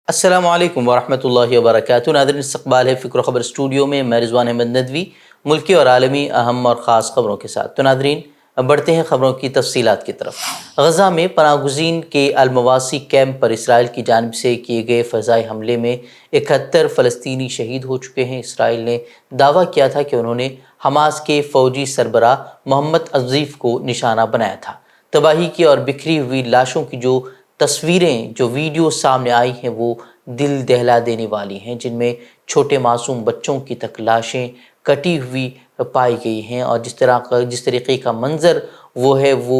السلام علیکم ورحمۃ اللہ وبرکاتہ۔ ناظرین، استقبال ہے فکر و خبر اسٹوڈیو میں، میں رضوان احمد ندوی ملکی اور عالمی اہم اور خاص خبروں کے ساتھ۔ تو ناظرین، اب بڑھتے ہیں خبروں کی تفصیلات کی طرف۔ غزہ میں پناہ گزین کے المواسی کیمپ پر اسرائیل کی جانب سے کیے گئے فضائی حملے میں 71 فلسطینی شہید ہو چکے ہیں۔ اسرائیل نے دعویٰ کیا تھا کہ انہوں نے حماس کے فوجی سربراہ محمد الزیف کو نشانہ بنایا تھا۔ تباہی کی اور بکھری ہوئی لاشوں کی جو تصویریں، جو ویڈیو سامنے آئی ہیں، وہ دل دہلا دینے والی ہیں، جن میں چھوٹے معصوم بچوں کی تک لاشیں کٹی ہوئی پائی گئی ہیں، اور جس طریقے کا منظر وہ ہے، وہ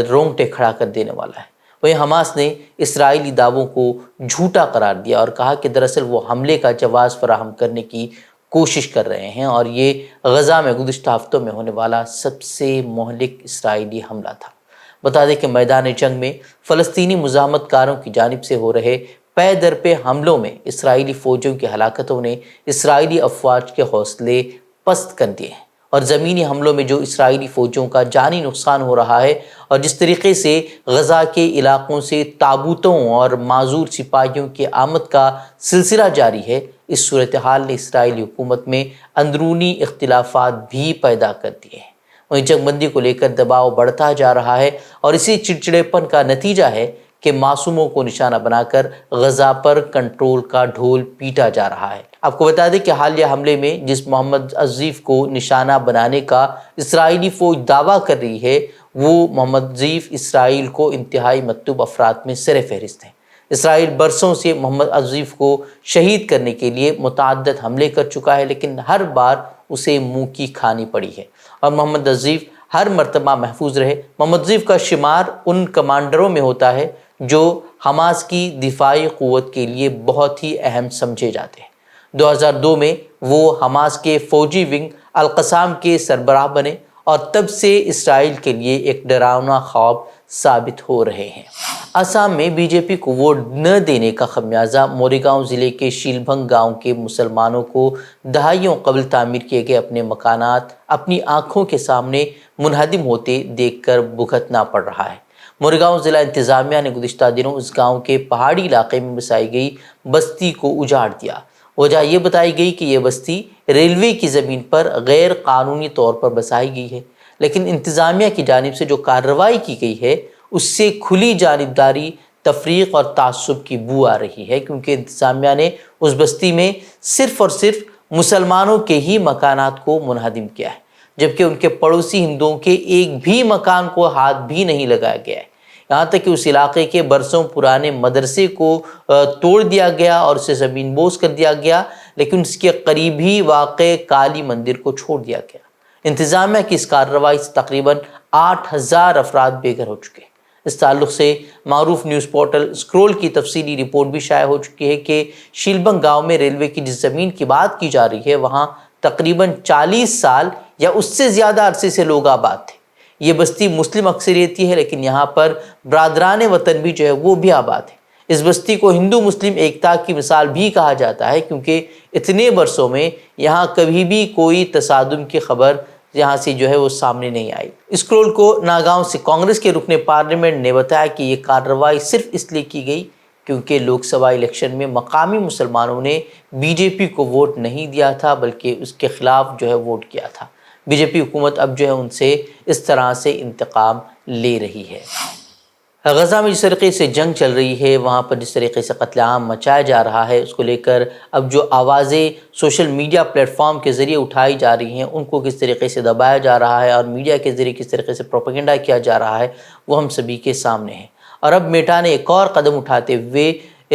رونگٹے کھڑا کر دینے والا ہے۔ وہیں حماس نے اسرائیلی دعووں کو جھوٹا قرار دیا اور کہا کہ دراصل وہ حملے کا جواز فراہم کرنے کی کوشش کر رہے ہیں، اور یہ غزہ میں گزشتہ ہفتوں میں ہونے والا سب سے مہلک اسرائیلی حملہ تھا۔ بتا دیں کہ میدان جنگ میں فلسطینی مزاحمت کاروں کی جانب سے ہو رہے پے در پے حملوں میں اسرائیلی فوجیوں کی ہلاکتوں نے اسرائیلی افواج کے حوصلے پست کر دیے ہیں، اور زمینی حملوں میں جو اسرائیلی فوجیوں کا جانی نقصان ہو رہا ہے، اور جس طریقے سے غزہ کے علاقوں سے تابوتوں اور معذور سپاہیوں کی آمد کا سلسلہ جاری ہے، اس صورتحال نے اسرائیلی حکومت میں اندرونی اختلافات بھی پیدا کر دیے ہیں۔ وہیں جنگ بندی کو لے کر دباؤ بڑھتا جا رہا ہے، اور اسی چڑچڑے پن کا نتیجہ ہے کہ معصوموں کو نشانہ بنا کر غزہ پر کنٹرول کا ڈھول پیٹا جا رہا ہے۔ آپ کو بتا دیں کہ حالیہ حملے میں جس محمد الزیف کو نشانہ بنانے کا اسرائیلی فوج دعویٰ کر رہی ہے، وہ محمد الزیف اسرائیل کو انتہائی مطلوب افراد میں سر فہرست ہیں۔ اسرائیل برسوں سے محمد الزیف کو شہید کرنے کے لیے متعدد حملے کر چکا ہے، لیکن ہر بار اسے منہ کی کھانی پڑی ہے، اور محمد الزیف ہر مرتبہ محفوظ رہے۔ محمد الزیف کا شمار ان کمانڈروں میں ہوتا ہے جو حماس کی دفاعی قوت کے لیے بہت ہی اہم سمجھے جاتے ہیں۔ 2002 میں وہ حماس کے فوجی ونگ القسام کے سربراہ بنے، اور تب سے اسرائیل کے لیے ایک ڈراونا خواب ثابت ہو رہے ہیں۔ آسام میں بی جے پی کو ووٹ نہ دینے کا خمیازہ موریگاؤں ضلع کے شیلبھنگ گاؤں کے مسلمانوں کو دہائیوں قبل تعمیر کیے گئے اپنے مکانات اپنی آنکھوں کے سامنے منہدم ہوتے دیکھ کر بھگتنا پڑ رہا ہے۔ موریگاؤں ضلع انتظامیہ نے گزشتہ دنوں اس گاؤں کے پہاڑی علاقے میں بسائی گئی بستی کو اجاڑ دیا۔ وجہ یہ بتائی گئی کہ یہ بستی ریلوے کی زمین پر غیر قانونی طور پر بسائی گئی ہے، لیکن انتظامیہ کی جانب سے جو کارروائی کی گئی ہے، اس سے کھلی جانبداری، تفریق اور تعصب کی بو آ رہی ہے، کیونکہ انتظامیہ نے اس بستی میں صرف اور صرف مسلمانوں کے ہی مکانات کو منہدم کیا ہے، جبکہ ان کے پڑوسی ہندوؤں کے ایک بھی مکان کو ہاتھ بھی نہیں لگایا گیا ہے۔ یہاں تک کہ اس علاقے کے برسوں پرانے مدرسے کو توڑ دیا گیا اور اسے زمین بوس کر دیا گیا، لیکن اس کے قریب ہی واقع کالی مندر کو چھوڑ دیا گیا۔ انتظامیہ کی اس کارروائی سے تقریباً 8000 افراد بے گھر ہو چکے ہیں۔ اس تعلق سے معروف نیوز پورٹل اسکرول کی تفصیلی رپورٹ بھی شائع ہو چکی ہے کہ شیلبھنگ گاؤں میں ریلوے کی جس زمین کی بات کی جا رہی ہے، وہاں تقریباً 40 سال یا اس سے زیادہ عرصے سے لوگ آباد تھے۔ یہ بستی مسلم اکثریتی ہے، لیکن یہاں پر برادران وطن بھی جو ہے وہ بھی آباد ہے۔ اس بستی کو ہندو مسلم ایکتا کی مثال بھی کہا جاتا ہے، کیونکہ اتنے برسوں میں یہاں کبھی بھی کوئی تصادم کی خبر یہاں سے جو ہے وہ سامنے نہیں آئی۔ اسکرول کو ناگاؤں سے کانگریس کے رکن پارلیمنٹ نے بتایا کہ یہ کارروائی صرف اس لیے کی گئی کیونکہ لوک سبھا الیکشن میں مقامی مسلمانوں نے بی جے پی کو ووٹ نہیں دیا تھا، بلکہ اس کے خلاف جو ہے ووٹ کیا تھا۔ بی جے پی حکومت اب جو ہے ان سے اس طرح سے انتقام لے رہی ہے۔ غزہ میں جس طریقے سے جنگ چل رہی ہے، وہاں پر جس طریقے سے قتل عام مچایا جا رہا ہے، اس کو لے کر اب جو آوازیں سوشل میڈیا پلیٹ فارم کے ذریعے اٹھائی جا رہی ہیں، ان کو کس طریقے سے دبایا جا رہا ہے، اور میڈیا کے ذریعے کس طریقے سے پروپیگنڈا کیا جا رہا ہے، وہ ہم سبھی کے سامنے ہے۔ اور اب میٹا نے ایک اور قدم اٹھاتے ہوئے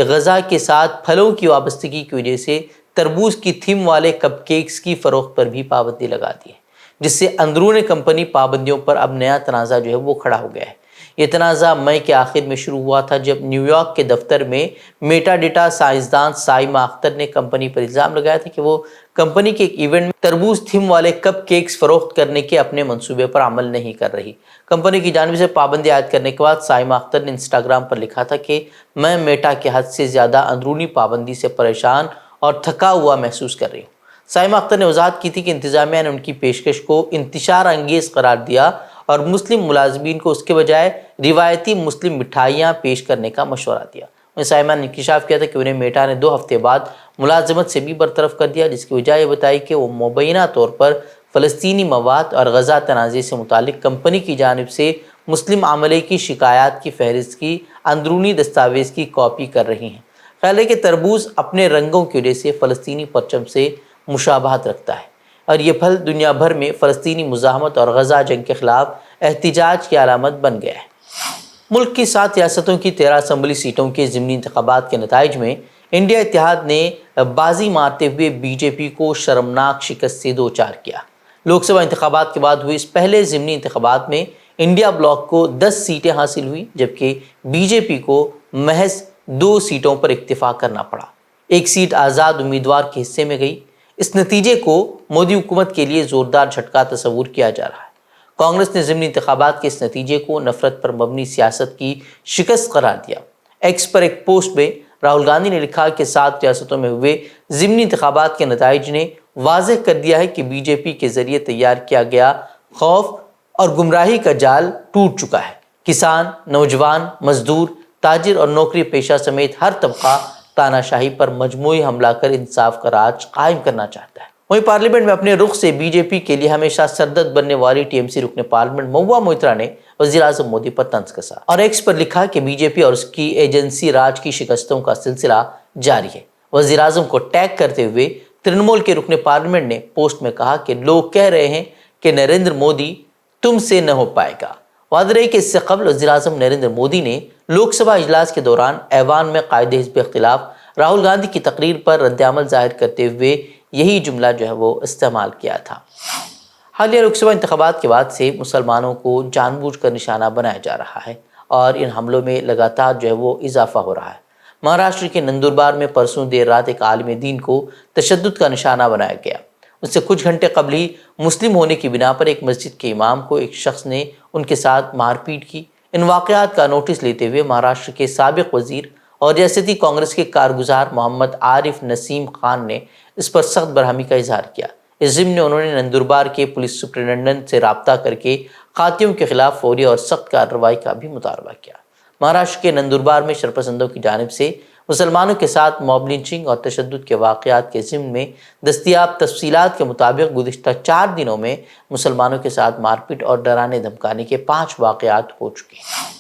غزہ کے ساتھ پھلوں کی وابستگی کی وجہ سے تربوز کی تھیم والے کپ کیکس کی فروخت پر بھی پابندی لگا دی ہے، جس سے اندرون کمپنی پابندیوں پر اب نیا تنازع جو ہے وہ کھڑا ہو گیا ہے۔ یہ تنازع مئی کے آخر میں شروع ہوا تھا، جب نیو یارک کے دفتر میں میٹا ڈیٹا سائنسدان سائمہ اختر نے کمپنی پر الزام لگایا تھا کہ وہ کمپنی کے ایک ایونٹ میں تربوز تھیم والے کپ کیکس فروخت کرنے کے اپنے منصوبے پر عمل نہیں کر رہی۔ کمپنی کی جانب سے پابندی عائد کرنے کے بعد سائمہ اختر نے انسٹاگرام پر لکھا تھا کہ میں میٹا کے حد سے زیادہ اندرونی پابندی سے پریشان اور تھکا ہوا محسوس کر رہی ہوں۔ سائمہ اختر نے وضاحت کی تھی کہ انتظامیہ نے ان کی پیشکش کو انتشار انگیز قرار دیا اور مسلم ملازمین کو اس کے بجائے روایتی مسلم مٹھائیاں پیش کرنے کا مشورہ دیا۔ سائمہ نے انکشاف کیا تھا کہ انہیں میٹا نے 2 ہفتے بعد ملازمت سے بھی برطرف کر دیا، جس کی وجہ یہ بتائی کہ وہ مبینہ طور پر فلسطینی مواد اور غزہ تنازع سے متعلق کمپنی کی جانب سے مسلم عملے کی شکایات کی فہرست کی اندرونی دستاویز کی کاپی کر رہی ہیں۔ خیال ہے کہ تربوز اپنے رنگوں کی وجہ سے فلسطینی پرچم سے مشابہت رکھتا ہے، اور یہ پھل دنیا بھر میں فلسطینی مزاحمت اور غزہ جنگ کے خلاف احتجاج کی علامت بن گیا ہے۔ ملک کی 7 ریاستوں کی 13 اسمبلی سیٹوں کے ضمنی انتخابات کے نتائج میں انڈیا اتحاد نے بازی مارتے ہوئے بی جے پی کو شرمناک شکست سے دوچار کیا۔ لوک سبھا انتخابات کے بعد ہوئے اس پہلے ضمنی انتخابات میں انڈیا بلاک کو 10 سیٹیں حاصل ہوئی، جبکہ بی جے پی کو محض 2 سیٹوں پر اکتفا کرنا پڑا۔ 1 سیٹ آزاد امیدوار کے حصے میں گئی۔ اس نتیجے کو مودی حکومت کے لیے زوردار جھٹکا تصور کیا جا رہا ہے۔ کانگریس نے ضمنی انتخابات کے اس نتیجے کو نفرت پر مبنی سیاست کی شکست قرار دیا۔ ایکس پر ایک پوسٹ میں راہل گاندھی نے لکھا کہ 7 ریاستوں میں ہوئے ضمنی انتخابات کے نتائج نے واضح کر دیا ہے کہ بی جے پی کے ذریعے تیار کیا گیا خوف اور گمراہی کا جال ٹوٹ چکا ہے۔ کسان، نوجوان، مزدور، تاجر اور نوکری پیشہ سمیت ہر طبقہ تاناشاہی پر مجموعی حملہ کر انصاف کا راج قائم کرنا چاہتا ہے۔ وہیں پارلیمنٹ میں اپنے رخ سے بی جے پی کے لیے ہمیشہ سردرد بننے والی ٹی ایم سی رکن پارلیمنٹ مہوا موئترا نے وزیر اعظم مودی پر طنز کسا اور ایکس پر لکھا کہ بی جے پی اور اس کی ایجنسی راج کی شکستوں کا سلسلہ جاری ہے۔ وزیر اعظم کو ٹیگ کرتے ہوئے ترنمول کے رکن پارلیمنٹ نے پوسٹ میں کہا کہ لوگ کہہ رہے ہیں کہ نریندر مودی تم سے نہ ہو پائے گا۔ واضح ہے کہ اس سے قبل وزیر اعظم نریندر مودی نے لوک سبھا اجلاس کے دوران ایوان میں قائد حزب اختلاف راہل گاندھی کی تقریر پر رد عمل ظاہر کرتے ہوئے یہی جملہ وہ استعمال کیا تھا۔ حالیہ لوک سبھا انتخابات کے بعد سے مسلمانوں کو جان بوجھ کر نشانہ بنایا جا رہا ہے اور ان حملوں میں لگاتار وہ اضافہ ہو رہا ہے۔ مہاراشٹر کے نندوربار میں پرسوں دیر رات ایک عالم دین کو تشدد کا نشانہ بنایا گیا۔ اس سے کچھ گھنٹے قبل ہی مسلم ہونے کی بنا پر ایک مسجد کے امام کو ایک شخص نے ان کے ساتھ مار پیٹ کی۔ ان واقعات کا نوٹس لیتے ہوئے مہاراشٹر کے سابق وزیر اور ریاستی کانگریس کے کارگزار محمد عارف نسیم خان نے اس پر سخت برہمی کا اظہار کیا۔ اس ضمن انہوں نے نندوربار کے پولیس سپرنٹنڈنٹ سے رابطہ کر کے قاتلوں کے خلاف فوری اور سخت کارروائی کا بھی مطالبہ کیا۔ مہاراشٹر کے نندوربار میں شرپسندوں کی جانب سے مسلمانوں کے ساتھ موب لنچنگ اور تشدد کے واقعات کے ضمن میں دستیاب تفصیلات کے مطابق گزشتہ 4 دنوں میں مسلمانوں کے ساتھ مار پیٹ اور ڈرانے دھمکانے کے 5 واقعات ہو چکے ہیں۔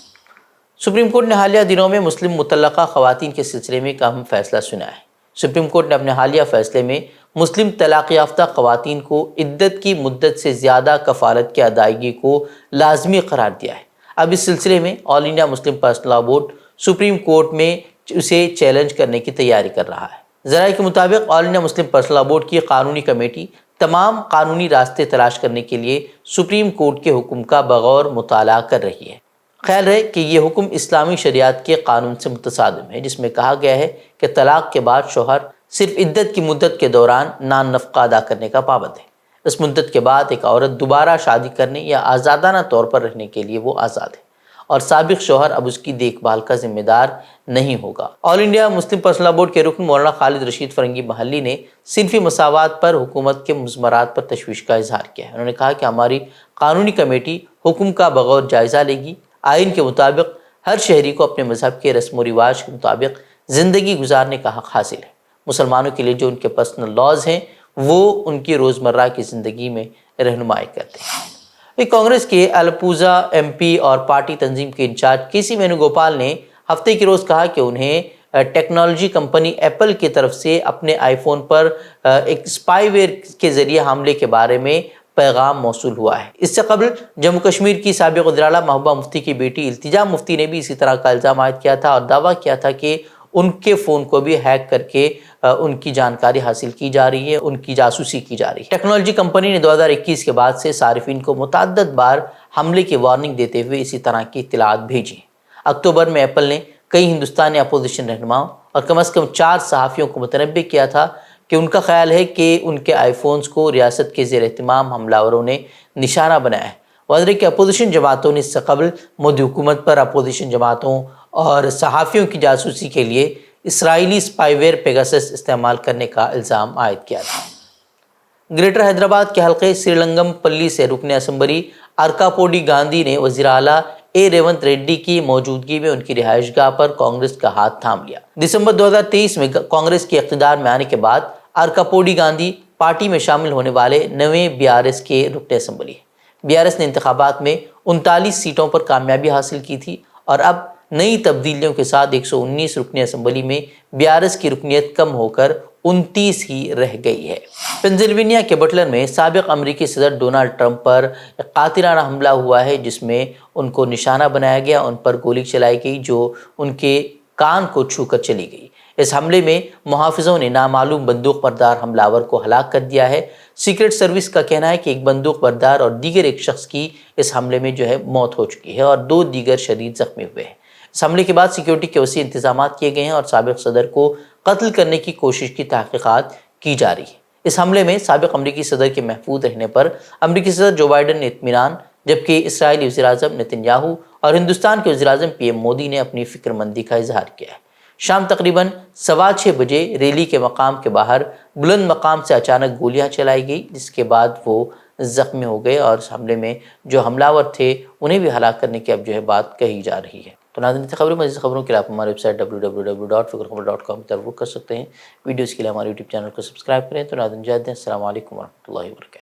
سپریم کورٹ نے حالیہ دنوں میں مسلم مطلقہ خواتین کے سلسلے میں ایک اہم فیصلہ سنا ہے۔ سپریم کورٹ نے اپنے حالیہ فیصلے میں مسلم طلاق یافتہ خواتین کو عدت کی مدت سے زیادہ کفالت کی ادائیگی کو لازمی قرار دیا ہے۔ اب اس سلسلے میں All India Muslim Personal Law Board Supreme Court میں اسے چیلنج کرنے کی تیاری کر رہا ہے۔ ذرائع کے مطابق All India Muslim Personal Law Board کی قانونی کمیٹی تمام قانونی راستے تلاش کرنے کے لیے سپریم کورٹ کے حکم کا بغور مطالعہ کر رہی ہے۔ خیال ہے کہ یہ حکم اسلامی شریعت کے قانون سے متصادم ہے، جس میں کہا گیا ہے کہ طلاق کے بعد شوہر صرف عدت کی مدت کے دوران نان نفقہ ادا کرنے کا پابند ہے۔ اس مدت کے بعد ایک عورت دوبارہ شادی کرنے یا آزادانہ طور پر رہنے کے لیے وہ آزاد ہے اور سابق شوہر اب اس کی دیکھ بھال کا ذمہ دار نہیں ہوگا۔ All India Muslim Personal Law Board کے رکن مولانا خالد رشید فرنگی محلی نے صنفی مساوات پر حکومت کے مضمرات پر تشویش کا اظہار کیا ہے۔ انہوں نے کہا کہ ہماری قانونی کمیٹی حکم کا بغور جائزہ لے گی۔ آئین کے مطابق ہر شہری کو اپنے مذہب کے رسم و رواج کے مطابق زندگی گزارنے کا حق حاصل ہے۔ مسلمانوں کے لیے جو ان کے پرسنل لاز ہیں وہ ان کی روزمرہ کی زندگی میں رہنمائی کرتے ہیں۔ کانگریس کے الپوزا ایم پی اور پارٹی تنظیم کے انچارج کے سی وینو گوپال نے ہفتے کے روز کہا کہ انہیں ٹیکنالوجی کمپنی ایپل کی طرف سے اپنے آئی فون پر ایک اسپائی ویئر کے ذریعے حملے کے بارے میں پیغام موصول ہوا ہے۔ اس سے قبل جموں کشمیر کی سابق وزیر اعلیٰ محبوبہ مفتی کی بیٹی التجا مفتی نے بھی اسی طرح کا الزام عائد کیا تھا اور دعویٰ کیا تھا کہ ان کے فون کو بھی ہیک کر کے ان کی جانکاری حاصل کی جا رہی ہے، ان کی جاسوسی کی جا رہی ہے۔ ٹیکنالوجی کمپنی نے 2021 کے بعد سے صارفین کو متعدد بار حملے کی وارننگ دیتے ہوئے اسی طرح کی اطلاعات بھیجی ہیں۔ اکتوبر میں ایپل نے کئی ہندوستانی اپوزیشن رہنماؤں اور کم از کم 4 صحافیوں کو متنبہ کیا تھا کہ ان کا خیال ہے کہ ان کے آئی فونز کو ریاست کے زیر اہتمام حملہ آوروں نے نشانہ بنایا ہے۔ واضح ہے کہ اپوزیشن جماعتوں نے اس سے قبل مودی حکومت پر اپوزیشن جماعتوں اور صحافیوں کی جاسوسی کے لیے اسرائیلی اسپائی ویئر پیگاسس استعمال کرنے کا الزام عائد کیا تھا۔ گریٹر حیدرآباد کے حلقے سری لنگم پلی سے رکن اسمبلی ارکاپوڈی گاندھی نے وزیر اعلیٰ اے ریونت ریڈی کی موجودگی میں ان کی رہائش گاہ پر کانگریس کا ہاتھ تھام لیا۔ دسمبر 2023 میں کانگریس کے اقتدار میں آنے کے بعد ارکاپوڈی گاندھی پارٹی میں شامل ہونے والے نویں BRS کے رکن اسمبلی ہیں۔ BRS نے انتخابات میں 39 سیٹوں پر کامیابی حاصل کی تھی اور اب نئی تبدیلیوں کے ساتھ 119 رکن اسمبلی میں BRS کی رکنیت کم ہو کر 29 ہی رہ گئی ہے۔ پنسلوینیا کے بٹلر میں سابق امریکی صدر ڈونلڈ ٹرمپ پر ایک قاتلانہ حملہ ہوا ہے، جس میں ان کو نشانہ بنایا گیا، ان پر گولی چلائی گئی جو ان کے کان کو چھو کر چلی گئی۔ اس حملے میں محافظوں نے نامعلوم بندوق بردار حملہ آور کو ہلاک کر دیا ہے۔ سیکرٹ سروس کا کہنا ہے کہ ایک بندوق بردار اور دیگر ایک شخص کی اس حملے میں موت ہو چکی ہے اور 2 دیگر شدید زخمی ہوئے ہیں۔ اس حملے کے بعد سیکیورٹی کے وسیع انتظامات کیے گئے ہیں اور سابق صدر کو قتل کرنے کی کوشش کی تحقیقات کی جا رہی ہے۔ اس حملے میں سابق امریکی صدر کے محفوظ رہنے پر امریکی صدر جو بائیڈن نے اطمینان، جبکہ اسرائیلی وزیراعظم نتن یاہو اور ہندوستان کے وزیراعظم PM مودی نے اپنی فکر مندی کا اظہار کیا ہے۔ شام تقریباً 6:15 بجے ریلی کے مقام کے باہر بلند مقام سے اچانک گولیاں چلائی گئی، جس کے بعد وہ زخمی ہو گئے اور اس حملے میں جو حملہ آور تھے انہیں بھی ہلاک کرنے کی اب بات کہی جا رہی ہے۔ تو ناظرین، خبریں مزید خبروں کے لیے آپ ہماری ویب سائٹ www.fikrkhabar.com پر رخ کر سکتے ہیں۔ ویڈیوز کے لیے ہمارے YouTube چینل کو سبسکرائب کریں۔ تو ناظرین، السلام علیکم ورحمۃ اللہ وبرکاتہ۔